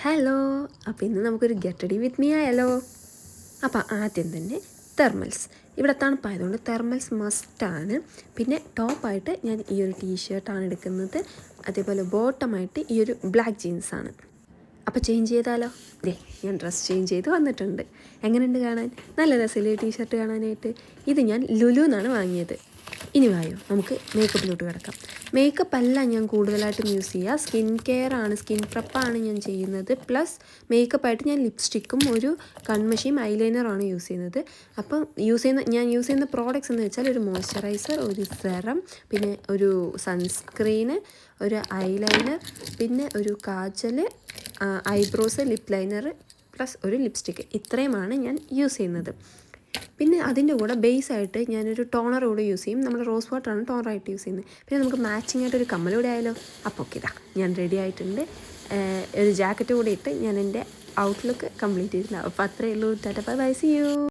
Hello, അപ്പോൾ ഇന്ന് നമുക്കൊരു ഗെറ്റ് റെഡി വിത്ത് മീ ആയാലോ. അപ്പോൾ ആദ്യം തന്നെ തെർമൽസ്. ഇവിടെ തണുപ്പായതുകൊണ്ട് തെർമൽസ് മസ്റ്റാണ്. പിന്നെ ടോപ്പായിട്ട് ഞാൻ ഈ ഒരു ടീഷർട്ടാണ് എടുക്കുന്നത്. അതേപോലെ ബോട്ടമായിട്ട് ഈ ഒരു ബ്ലാക്ക് ജീൻസാണ്. അപ്പോൾ ചേഞ്ച് ചെയ്താലോ? ഞാൻ ഡ്രസ്സ് ചേഞ്ച് ചെയ്ത് വന്നിട്ടുണ്ട്. എങ്ങനെയുണ്ട് കാണാൻ? നല്ല രസമില്ലേ ടീഷർട്ട് കാണാനായിട്ട്? ഇത് ഞാൻ ലുലു എന്നാണ് വാങ്ങിയത്. ഇനി വായോ നമുക്ക് മേക്കപ്പിലോട്ട് കിടക്കാം. മേക്കപ്പ് അല്ല ഞാൻ കൂടുതലായിട്ടും യൂസ് ചെയ്യുക, സ്കിൻ കെയർ ആണ്, സ്കിൻ പ്രപ്പാണ് ഞാൻ ചെയ്യുന്നത്. പ്ലസ് മേക്കപ്പായിട്ട് ഞാൻ ലിപ്സ്റ്റിക്കും ഒരു കൺമഷിയും ഐലൈനറാണ് യൂസ് ചെയ്യുന്നത്. അപ്പം ഞാൻ യൂസ് ചെയ്യുന്ന പ്രോഡക്റ്റ്സ് എന്ന് വെച്ചാൽ ഒരു മോയ്സ്ചറൈസർ, ഒരു സെറം, പിന്നെ ഒരു സൺസ്ക്രീന്, ഒരു ഐലൈനർ, പിന്നെ ഒരു kajal, eyebrows, lip liner, plus ഒരു ലിപ്സ്റ്റിക്ക്. ഇത്രയുമാണ് ഞാൻ യൂസ് ചെയ്യുന്നത്. പിന്നെ അതിൻ്റെ കൂടെ ബേസായിട്ട് ഞാനൊരു ടോണർ കൂടെ യൂസ് ചെയ്യും. നമ്മൾ റോസ് വാട്ടറാണ് ടോണറായിട്ട് യൂസ് ചെയ്യുന്നത്. പിന്നെ നമുക്ക് മാച്ചിങ് ആയിട്ട് ഒരു കമ്മൽ കൂടെ ആയാലോ. അപ്പോൾ ഓക്കെ, ഞാൻ റെഡി ആയിട്ടുണ്ട്. ഒരു ജാക്കറ്റ് കൂടെ ഇട്ട് ഞാൻ എൻ്റെ ഔട്ട്ലുക്ക് കംപ്ലീറ്റ് ചെയ്തിട്ടുണ്ടാവും. അപ്പോൾ അത്രയേ ഉള്ളൂ. Tata bye bye, see U.